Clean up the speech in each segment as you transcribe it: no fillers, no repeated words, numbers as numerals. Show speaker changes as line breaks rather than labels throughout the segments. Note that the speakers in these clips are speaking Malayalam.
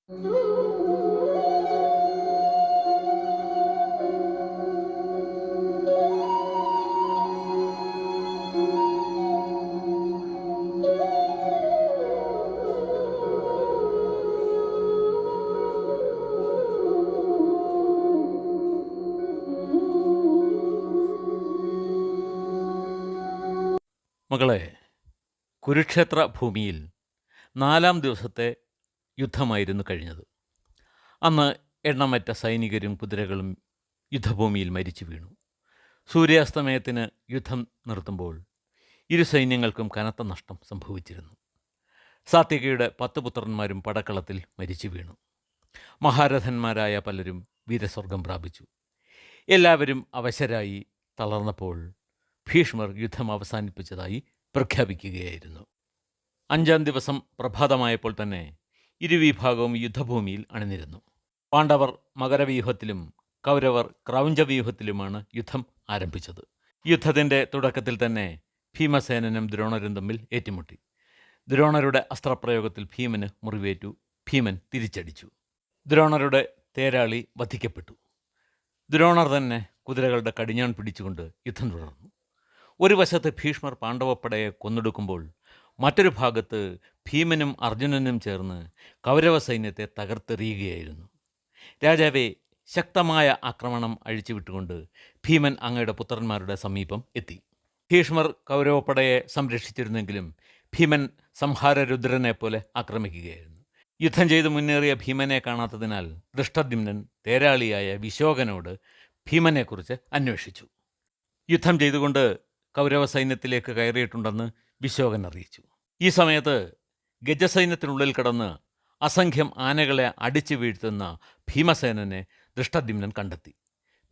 മകളെ, കുരുക്ഷേത്ര ഭൂമിയിൽ 4-ാം ദിവസത്തെ യുദ്ധമായിരുന്നു കഴിഞ്ഞത്. അന്ന് എണ്ണമറ്റ സൈനികരും കുതിരകളും യുദ്ധഭൂമിയിൽ മരിച്ചു വീണു. സൂര്യാസ്തമയത്തിന് യുദ്ധം നിർത്തുമ്പോൾ ഇരു സൈന്യങ്ങൾക്കും കനത്ത നഷ്ടം സംഭവിച്ചിരുന്നു. സാത്യകിയുടെ 10 പുത്രന്മാരും പടക്കളത്തിൽ മരിച്ചു വീണു. മഹാരഥന്മാരായ പലരും വീരസ്വർഗം പ്രാപിച്ചു. എല്ലാവരും അവശരായി തളർന്നപ്പോൾ ഭീഷ്മർ യുദ്ധം അവസാനിപ്പിച്ചതായി പ്രഖ്യാപിക്കുകയായിരുന്നു. 5-ാം ദിവസം പ്രഭാതമായപ്പോൾ തന്നെ ഇരുവിഭാഗവും യുദ്ധഭൂമിയിൽ അണിനിരന്നു. പാണ്ഡവർ മകരവ്യൂഹത്തിലും കൗരവർ ക്രൗഞ്ചവ്യൂഹത്തിലുമാണ് യുദ്ധം ആരംഭിച്ചത്. യുദ്ധത്തിൻ്റെ തുടക്കത്തിൽ തന്നെ ഭീമസേനനും ദ്രോണരും തമ്മിൽ ഏറ്റുമുട്ടി. ദ്രോണരുടെ അസ്ത്രപ്രയോഗത്തിൽ ഭീമന് മുറിവേറ്റു. ഭീമൻ തിരിച്ചടിച്ചു. ദ്രോണരുടെ തേരാളി വധിക്കപ്പെട്ടു. ദ്രോണർ തന്നെ കുതിരകളുടെ കടിഞ്ഞാൺ പിടിച്ചുകൊണ്ട് യുദ്ധം തുടർന്നു. ഒരു വശത്ത് ഭീഷ്മർ പാണ്ഡവപ്പടയെ കൊന്നൊടുക്കുമ്പോൾ മറ്റൊരു ഭാഗത്ത് ഭീമനും അർജുനനും ചേർന്ന് കൗരവ സൈന്യത്തെ തകർത്തെറിയുകയായിരുന്നു. രാജാവെ, ശക്തമായ ആക്രമണം അഴിച്ചുവിട്ടുകൊണ്ട് ഭീമൻ അങ്ങയുടെ പുത്രന്മാരുടെ സമീപം എത്തി. ഭീഷ്മർ കൗരവപ്പടയെ സംരക്ഷിച്ചിരുന്നെങ്കിലും ഭീമൻ സംഹാരരുദ്രനെ പോലെ ആക്രമിക്കുകയായിരുന്നു. യുദ്ധം ചെയ്ത് മുന്നേറിയ ഭീമനെ കാണാത്തതിനാൽ ദൃഷ്ടദ്യുമ്നൻ തേരാളിയായ വിശോകനോട് ഭീമനെക്കുറിച്ച് അന്വേഷിച്ചു. യുദ്ധം ചെയ്തുകൊണ്ട് കൗരവ സൈന്യത്തിലേക്ക് കയറിയിട്ടുണ്ടെന്ന് വിശോകൻ അറിയിച്ചു. ഈ സമയത്ത് ഗജസൈന്യത്തിനുള്ളിൽ കടന്ന് അസംഖ്യം ആനകളെ അടിച്ചു വീഴ്ത്തുന്ന ഭീമസേനനെ ദൃഷ്ടദ്യുമ്നൻ കണ്ടെത്തി.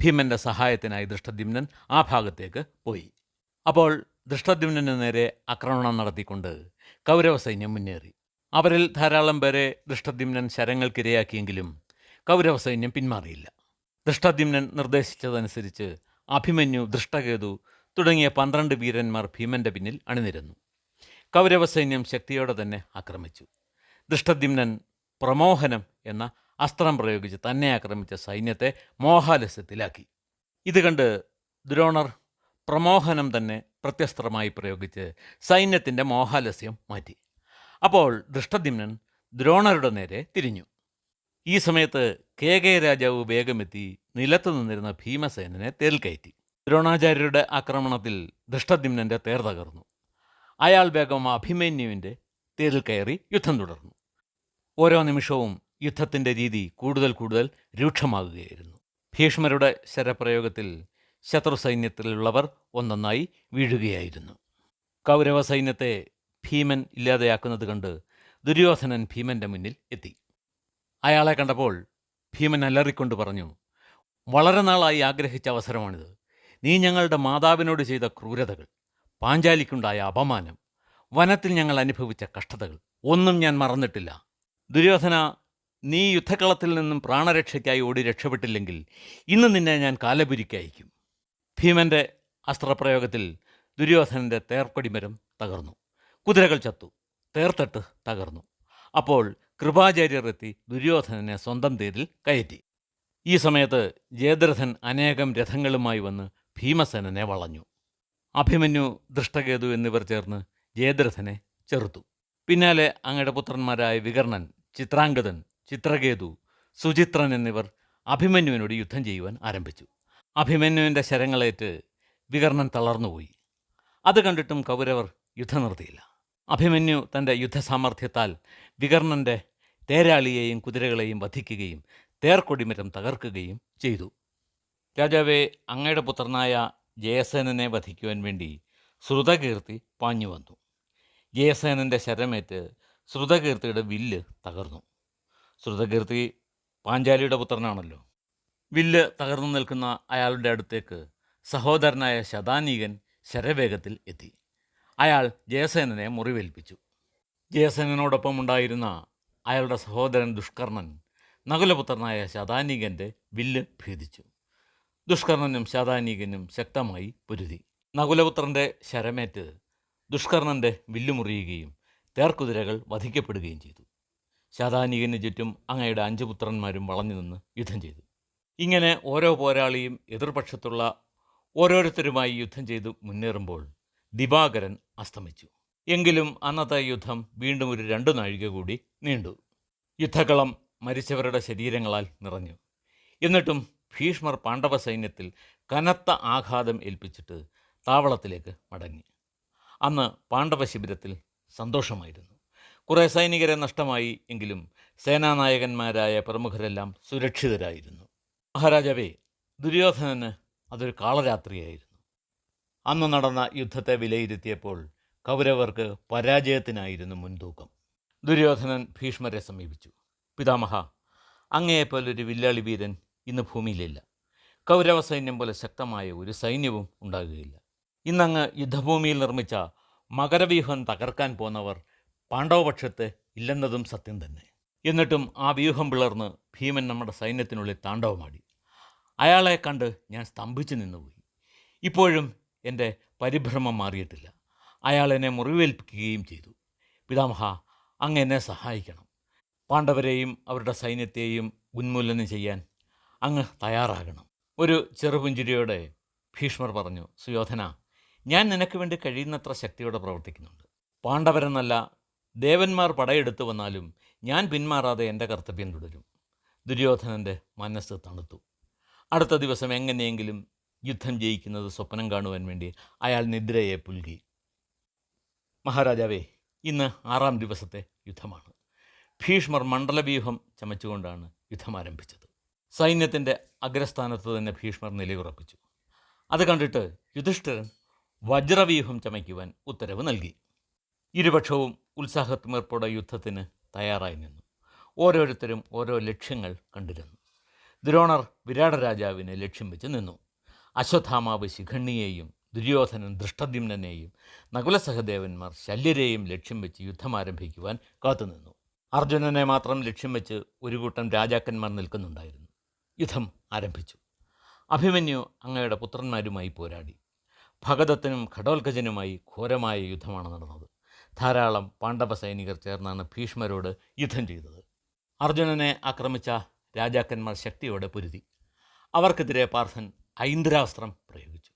ഭീമൻ്റെ സഹായത്തിനായി ദൃഷ്ടദ്യുമ്നൻ ആ ഭാഗത്തേക്ക് പോയി. അപ്പോൾ ദൃഷ്ടദ്യുമ്നന് നേരെ ആക്രമണം നടത്തിക്കൊണ്ട് കൗരവ സൈന്യം മുന്നേറി. അവരിൽ ധാരാളം പേരെ ദൃഷ്ടദ്യുമ്നൻ ശരങ്ങൾക്കിരയാക്കിയെങ്കിലും കൗരവ സൈന്യം പിന്മാറിയില്ല. ദൃഷ്ടദ്യുമ്നൻ നിർദ്ദേശിച്ചതനുസരിച്ച് അഭിമന്യു, ദൃഷ്ടകേതു തുടങ്ങിയ 12 വീരന്മാർ ഭീമൻ്റെ പിന്നിൽ അണിനിരന്നു. കൗരവ സൈന്യം ശക്തിയോടെ തന്നെ ആക്രമിച്ചു. ദൃഷ്ടദ്യുമ്നൻ പ്രമോഹനം എന്ന അസ്ത്രം പ്രയോഗിച്ച് തന്നെ ആക്രമിച്ച സൈന്യത്തെ മോഹാലസ്യത്തിലാക്കി. ഇത് കണ്ട് ദ്രോണർ പ്രമോഹനം തന്നെ പ്രത്യസ്ത്രമായി പ്രയോഗിച്ച് സൈന്യത്തിൻ്റെ മോഹാലസ്യം മാറ്റി. അപ്പോൾ ദൃഷ്ടദ്യുമ്നൻ ദ്രോണരുടെ നേരെ തിരിഞ്ഞു. ഈ സമയത്ത് കേകയ രാജാവ് വേഗമെത്തി നിലത്തു നിന്നിരുന്ന ഭീമസേനനെ തേൽക്കയറ്റി. ദ്രോണാചാര്യരുടെ ആക്രമണത്തിൽ ദൃഷ്ടദ്യുമ്നൻ്റെ തേർ തകർന്നു. അയാൾ വേഗം അഭിമന്യുവിൻ്റെ തേരിൽ കയറി യുദ്ധം തുടർന്നു. ഓരോ നിമിഷവും യുദ്ധത്തിൻ്റെ രീതി കൂടുതൽ രൂക്ഷമാകുകയായിരുന്നു. ഭീഷ്മരുടെ ശരപ്രയോഗത്തിൽ ശത്രു സൈന്യത്തിലുള്ളവർ ഒന്നൊന്നായി വീഴുകയായിരുന്നു. കൗരവ സൈന്യത്തെ ഭീമൻ ഇല്ലാതെയാക്കുന്നത് കണ്ട് ദുര്യോധനൻ ഭീമൻ്റെ മുന്നിൽ എത്തി. അയാളെ കണ്ടപ്പോൾ ഭീമൻ അലറിക്കൊണ്ട് പറഞ്ഞു, വളരെ നാളായി ആഗ്രഹിച്ച അവസരമാണിത്. നീ ഞങ്ങളുടെ മാതാവിനോട് ചെയ്ത ക്രൂരതകൾ, പാഞ്ചാലിക്കുണ്ടായ അപമാനം, വനത്തിൽ ഞങ്ങൾ അനുഭവിച്ച കഷ്ടതകൾ ഒന്നും ഞാൻ മറന്നിട്ടില്ല. ദുര്യോധന, നീ യുദ്ധക്കളത്തിൽ നിന്നും പ്രാണരക്ഷയ്ക്കായി ഓടി രക്ഷപ്പെട്ടില്ലെങ്കിൽ ഇന്ന് നിന്നെ ഞാൻ കാലപുരിക്കയക്കും. ഭീമൻ്റെ അസ്ത്രപ്രയോഗത്തിൽ ദുര്യോധനൻ്റെ തേർക്കൊടിമരം തകർന്നു. കുതിരകൾ ചത്തു. തേർത്തട്ട് തകർന്നു. അപ്പോൾ കൃപാചാര്യർ എത്തി ദുര്യോധനനെ സ്വന്തം തേരിൽ കയറ്റി. ഈ സമയത്ത് ജയദ്രഥൻ അനേകം രഥങ്ങളുമായി വന്ന് ഭീമസേനനെ വളഞ്ഞു. അഭിമന്യു, ദൃഷ്ടകേതു എന്നിവർ ചേർന്ന് ജയദ്രഥനെ ചെറുത്തു. പിന്നാലെ അങ്ങയുടെ പുത്രന്മാരായ വികർണൻ, ചിത്രാംഗതൻ, ചിത്രകേതു, സുചിത്രൻ എന്നിവർ അഭിമന്യുവിനോട് യുദ്ധം ചെയ്യുവാൻ ആരംഭിച്ചു. അഭിമന്യുവിൻ്റെ ശരങ്ങളേറ്റ് വികർണൻ തളർന്നുപോയി. അത് കണ്ടിട്ടും കൗരവർ യുദ്ധം നിർത്തിയില്ല. അഭിമന്യു തൻ്റെ യുദ്ധസാമർഥ്യത്താൽ വികർണൻ്റെ തേരാളിയെയും കുതിരകളെയും വധിക്കുകയും തേർക്കൊടിമരം തകർക്കുകയും ചെയ്തു. രാജാവെ, അങ്ങയുടെ പുത്രനായ ജയസേനനെ വധിക്കുവാൻ വേണ്ടി ശ്രുതകീർത്തി പാഞ്ഞു വന്നു. ജയസേനൻ്റെ ശരമേറ്റ് ശ്രുതകീർത്തിയുടെ വില്ല് തകർന്നു. ശ്രുതകീർത്തി പാഞ്ചാലിയുടെ പുത്രനാണല്ലോ. വില്ല് തകർന്നു നിൽക്കുന്ന അയാളുടെ അടുത്തേക്ക് സഹോദരനായ ശതാനീകൻ ശരവേഗത്തിൽ എത്തി. അയാൾ ജയസേനനെ മുറിവേൽപ്പിച്ചു. ജയസേനോടൊപ്പം ഉണ്ടായിരുന്ന അയാളുടെ സഹോദരൻ ദുഷ്കർണൻ നകുലപുത്രനായ ശതാനീകൻ്റെ വില്ല് ഭേദിച്ചു. ദുഷ്കർണനും ശതാനീകനും ശക്തമായി പൊരുതി. നകുലപുത്രൻ്റെ ശരമേറ്റ് ദുഷ്കർണൻ്റെ വില്ല് മുറിയുകയും തേർക്കുതിരകൾ വധിക്കപ്പെടുകയും ചെയ്തു. ശതാനീകന് ചുറ്റും അങ്ങയുടെ 5 പുത്രന്മാരും വളഞ്ഞു നിന്ന് യുദ്ധം ചെയ്തു. ഇങ്ങനെ ഓരോ പോരാളിയും എതിർപക്ഷത്തുള്ള ഓരോരുത്തരുമായി യുദ്ധം ചെയ്ത് മുന്നേറുമ്പോൾ ദിവാകരൻ അസ്തമിച്ചു. എങ്കിലും അന്നത്തെ യുദ്ധം വീണ്ടും ഒരു 2 നാഴിക കൂടി നീണ്ടു. യുദ്ധക്കളം മരിച്ചവരുടെ ശരീരങ്ങളാൽ നിറഞ്ഞു. എന്നിട്ടും ഭീഷ്മർ പാണ്ഡവ സൈന്യത്തിൽ കനത്ത ആഘാതം ഏൽപ്പിച്ചിട്ട് താവളത്തിലേക്ക് മടങ്ങി. അന്ന് പാണ്ഡവ ശിബിരത്തിൽ സന്തോഷമായിരുന്നു. കുറേ സൈനികരെ നഷ്ടമായി എങ്കിലും സേനാനായകന്മാരായ പ്രമുഖരെല്ലാം സുരക്ഷിതരായിരുന്നു. മഹാരാജാവേ, ദുര്യോധനന് അതൊരു കാളരാത്രിയായിരുന്നു. അന്ന് നടന്ന യുദ്ധത്തെ വിലയിരുത്തിയപ്പോൾ കൗരവർക്ക് പരാജയത്തിനായിരുന്നു മുൻതൂക്കം. ദുര്യോധനൻ ഭീഷ്മരെ സമീപിച്ചു. പിതാമഹ, അങ്ങയെപ്പോലൊരു വില്ലാളി വീരൻ ഇന്ന് ഭൂമിയിലില്ല. കൗരവ സൈന്യം പോലെ ശക്തമായ ഒരു സൈന്യവും ഉണ്ടാകുകയില്ല. ഇന്നങ്ങ് യുദ്ധഭൂമിയിൽ നിർമ്മിച്ച മകരവ്യൂഹം തകർക്കാൻ പോന്നവർ പാണ്ഡവപക്ഷത്ത് ഇല്ലെന്നതും സത്യം തന്നെ. എന്നിട്ടും ആ വ്യൂഹം പിളർന്ന് ഭീമൻ നമ്മുടെ സൈന്യത്തിനുള്ളിൽ താണ്ഡവമാടി. അയാളെ കണ്ട് ഞാൻ സ്തംഭിച്ചു നിന്നുപോയി. ഇപ്പോഴും എൻ്റെ പരിഭ്രമം മാറിയിട്ടില്ല. അയാൾ എന്നെ മുറിവേൽപ്പിക്കുകയും ചെയ്തു. പിതാമഹ, അങ്ങ് എന്നെ സഹായിക്കണം. പാണ്ഡവരെയും അവരുടെ സൈന്യത്തെയും ഉന്മൂലനം ചെയ്യാൻ അങ്ങ് തയ്യാറാകണം. ഒരു ചെറുപുഞ്ചിരിയോടെ ഭീഷ്മർ പറഞ്ഞു, സുയോധന, ഞാൻ നിനക്ക് വേണ്ടി കഴിയുന്നത്ര ശക്തിയോടെ പ്രവർത്തിക്കുന്നുണ്ട്. പാണ്ഡവരെന്നല്ല, ദേവന്മാർ പടയെടുത്തു വന്നാലും ഞാൻ പിന്മാറാതെ എൻ്റെ കർത്തവ്യം തുടരും. ദുര്യോധനൻ്റെ മനസ്സ് തണുത്തു. അടുത്ത ദിവസം എങ്ങനെയെങ്കിലും യുദ്ധം ജയിക്കുന്നത് സ്വപ്നം കാണുവാൻ വേണ്ടി അയാൾ നിദ്രയെ പുൽകി. മഹാരാജാവേ, ഇന്ന് 6-ാം ദിവസത്തെ യുദ്ധമാണ്. ഭീഷ്മർ മണ്ഡലവ്യൂഹം ചമച്ചുകൊണ്ടാണ് യുദ്ധം ആരംഭിച്ചത്. സൈന്യത്തിൻ്റെ അഗ്രസ്ഥാനത്ത് തന്നെ ഭീഷ്മർ നിലയുറപ്പിച്ചു. അത് കണ്ടിട്ട് യുധിഷ്ഠിരൻ വജ്രവ്യൂഹം ചമയ്ക്കുവാൻ ഉത്തരവ് നൽകി. ഇരുപക്ഷവും ഉത്സാഹത്തിമേർപ്പോടെ യുദ്ധത്തിന് തയ്യാറായി നിന്നു. ഓരോരുത്തരും ഓരോ ലക്ഷ്യങ്ങൾ കണ്ടിരുന്നു. ദ്രോണർ വിരാട രാജാവിനെ ലക്ഷ്യം വെച്ച് നിന്നു. അശ്വത്ഥാമാവ് ശിഖണ്ണിയെയും ദുര്യോധനൻ ദൃഷ്ടദ്യുമ്നനെയും നകുലസഹദേവന്മാർ ശല്യരെയും ലക്ഷ്യം വെച്ച് യുദ്ധം ആരംഭിക്കുവാൻ കാത്തുനിന്നു. അർജുനനെ മാത്രം ലക്ഷ്യം വെച്ച് ഒരു കൂട്ടം രാജാക്കന്മാർ നിൽക്കുന്നുണ്ടായിരുന്നു. യുദ്ധം ആരംഭിച്ചു. അഭിമന്യു അങ്ങയുടെ പുത്രന്മാരുമായി പോരാടി. ഭഗദത്തനും ഘടോത്കജനുമായി ഘോരമായ യുദ്ധമാണ് നടന്നത്. ധാരാളം പാണ്ഡവ സൈനികർ ചേർന്നാണ് ഭീഷ്മരോട് യുദ്ധം ചെയ്തത്. അർജുനനെ ആക്രമിച്ച രാജാക്കന്മാർ ശക്തിയോടെ പൊരുതി. അവർക്കെതിരെ പാർത്ഥൻ ഐന്ദ്രാസ്ത്രം പ്രയോഗിച്ചു.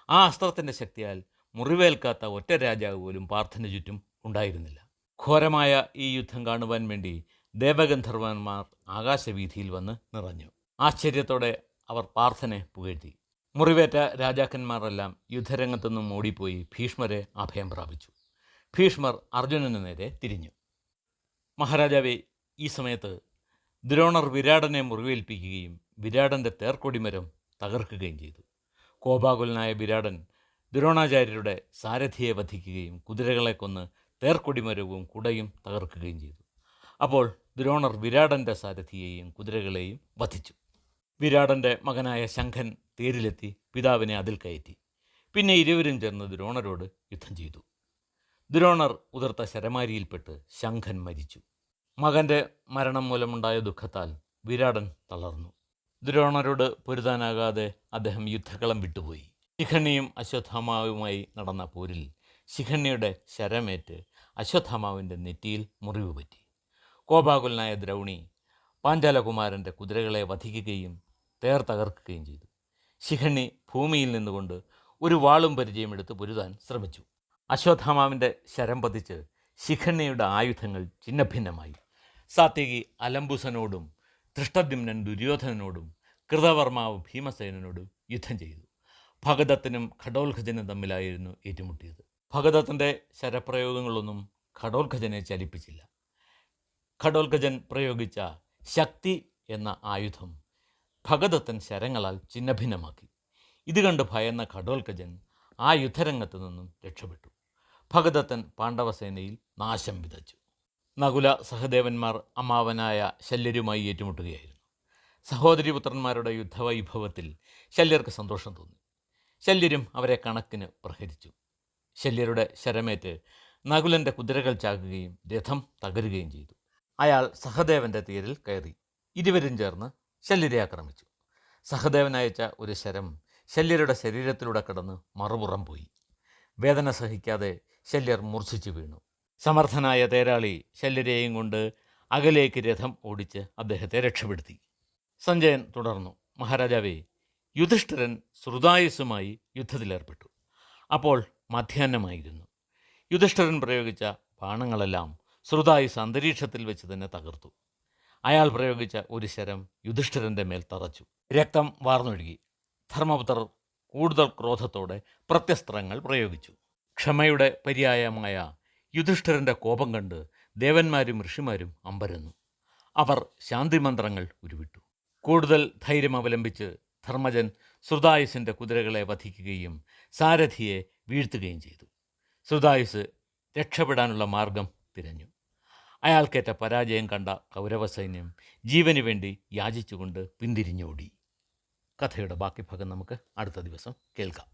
ആ അസ്ത്രത്തിൻ്റെ ശക്തിയാൽ മുറിവേൽക്കാത്ത ഒറ്റ രാജാവ് പോലും പാർത്ഥന് ചുറ്റും ഉണ്ടായിരുന്നില്ല. ഘോരമായ ഈ യുദ്ധം കാണുവാൻ വേണ്ടി ദേവഗന്ധർവന്മാർ ആകാശവീഥിയിൽ വന്ന് നിറഞ്ഞു. ആശ്ചര്യത്തോടെ അവർ പാർത്ഥനെ പുകഴ്ത്തി. മുറിവേറ്റ രാജാക്കന്മാരെല്ലാം യുദ്ധരംഗത്തുനിന്നും ഓടിപ്പോയി ഭീഷ്മരെ അഭയം പ്രാപിച്ചു. ഭീഷ്മർ അർജുനന് നേരെ തിരിഞ്ഞു. മഹാരാജാവേ, ഈ സമയത്ത് ദ്രോണർ വിരാടനെ മുറിവേൽപ്പിക്കുകയും വിരാടൻ്റെ തേർക്കൊടിമരം തകർക്കുകയും ചെയ്തു. കോപാകുലനായ വിരാടൻ ദ്രോണാചാര്യരുടെ സാരഥിയെ വധിക്കുകയും കുതിരകളെ കൊന്ന് തേർക്കൊടിമരവും കുടയും തകർക്കുകയും ചെയ്തു. അപ്പോൾ ദ്രോണർ വിരാടൻ്റെ സാരഥിയെയും കുതിരകളെയും വധിച്ചു. വിരാടൻ്റെ മകനായ ശംഖൻ തേരിലെത്തി പിതാവിനെ അതിൽ കയറ്റി. പിന്നെ ഇരുവരും ചേർന്ന് ദ്രോണരോട് യുദ്ധം ചെയ്തു. ദ്രോണർ ഉതിർത്ത ശരമാരിയിൽപ്പെട്ട് ശംഖൻ മരിച്ചു. മകൻ്റെ മരണം മൂലമുണ്ടായ ദുഃഖത്താൽ വിരാടൻ തളർന്നു. ദ്രോണരോട് പൊരുതാനാകാതെ അദ്ദേഹം യുദ്ധക്കളം വിട്ടുപോയി. ശിഖണ്ണിയും അശ്വത്ഥാമാവുമായി നടന്ന പോരിൽ ശിഖണ്ണിയുടെ ശരമേറ്റ് അശ്വത്ഥാമാവിൻ്റെ നെറ്റിയിൽ മുറിവ് പറ്റി. കോപാകുലനായ ദ്രൗണി പാഞ്ചാലകുമാരൻ്റെ കുതിരകളെ വധിക്കുകയും തേർ തകർക്കുകയും ചെയ്തു. ശിഖണ്ണി ഭൂമിയിൽ നിന്നുകൊണ്ട് ഒരു വാളും പരിചയമെടുത്ത് പൊരുതാൻ ശ്രമിച്ചു. അശ്വത്ഥാമാവിൻ്റെ ശരം പതിച്ച് ശിഖണ്ണിയുടെ ആയുധങ്ങൾ ഛിന്നഭിന്നമായി. സാത്യകി അലംബുസനോടും ദൃഷ്ടദ്യുമ്നൻ ദുര്യോധനനോടും കൃതവർമാവ് ഭീമസേനോടും യുദ്ധം ചെയ്തു. ഭഗദത്തനും ഘടോത്കജനും തമ്മിലായിരുന്നു ഏറ്റുമുട്ടിയത്. ഭഗദത്തൻ്റെ ശരപ്രയോഗങ്ങളൊന്നും ഘടോത്കജനെ ചലിപ്പിച്ചില്ല. ഘടോത്കജൻ പ്രയോഗിച്ച ശക്തി എന്ന ആയുധം ഭഗദത്തൻ ശരങ്ങളാൽ ഛിന്നഭിന്നമാക്കി. ഇത് കണ്ട് ഭയന്ന ഘടോത്കജൻ ആ യുദ്ധരംഗത്തു നിന്നും രക്ഷപ്പെട്ടു. ഭഗദത്തൻ പാണ്ഡവസേനയിൽ നാശം വിതച്ചു. നകുല സഹദേവന്മാർ അമ്മാവനായ ശല്യരുമായി ഏറ്റുമുട്ടുകയായിരുന്നു. സഹോദരിപുത്രന്മാരുടെ യുദ്ധവൈഭവത്തിൽ ശല്യർക്ക് സന്തോഷം തോന്നി. ശല്യരും അവരെ കണക്കിന് പ്രഹരിച്ചു. ശല്യരുടെ ശരമേറ്റ് നകുലൻ്റെ കുതിരകൾ ചാകുകയും രഥം തകരുകയും ചെയ്തു. അയാൾ സഹദേവൻ്റെ തേരിൽ കയറി. ഇരുവരും ചേർന്ന് ശല്യരെ ആക്രമിച്ചു. സഹദേവൻ അയച്ച ഒരു ശരം ശല്യരുടെ ശരീരത്തിലൂടെ കടന്ന് മറുപുറം പോയി. വേദന സഹിക്കാതെ ശല്യർ മൂർച്ഛിച്ചു വീണു. സമർത്ഥനായ തേരാളി ശല്യരെയും കൊണ്ട് അകലേക്ക് രഥം ഓടിച്ച് അദ്ദേഹത്തെ രക്ഷപ്പെടുത്തി. സഞ്ജയൻ തുടർന്നു, മഹാരാജാവേ, യുധിഷ്ഠിരൻ ശ്രുതായുസ്സുമായി യുദ്ധത്തിലേർപ്പെട്ടു. അപ്പോൾ മധ്യാഹ്നമായിരുന്നു. യുധിഷ്ഠിരൻ പ്രയോഗിച്ച ബാണങ്ങളെല്ലാം ശ്രുതായുസ് അന്തരീക്ഷത്തിൽ വെച്ച് തന്നെ തകർത്തു. അയാൾ പ്രയോഗിച്ച ഒരു ശരം യുധിഷ്ഠിരൻ്റെ മേൽ തറച്ചു. രക്തം വാർന്നൊഴുകി. ധർമ്മപുത്രർ കൂടുതൽ ക്രോധത്തോടെ പ്രത്യസ്ത്രങ്ങൾ പ്രയോഗിച്ചു. ക്ഷമയുടെ പര്യായമായ യുധിഷ്ഠിരൻ്റെ കോപം കണ്ട് ദേവന്മാരും ഋഷിമാരും അമ്പരന്നു. അവർ ശാന്തിമന്ത്രങ്ങൾ ഉരുവിട്ടു. കൂടുതൽ ധൈര്യം അവലംബിച്ച് ധർമ്മജൻ ശ്രുതായുസിൻ്റെ കുതിരകളെ വധിക്കുകയും സാരഥിയെ വീഴ്ത്തുകയും ചെയ്തു. ശ്രുതായുസ് രക്ഷപ്പെടാനുള്ള മാർഗം തിരഞ്ഞു. അയാൾക്കേറ്റ പരാജയം കണ്ട കൗരവസൈന്യം ജീവന് വേണ്ടി യാചിച്ചുകൊണ്ട് പിന്തിരിഞ്ഞോടി. കഥയുടെ ബാക്കി ഭാഗം നമുക്ക് അടുത്ത ദിവസം കേൾക്കാം.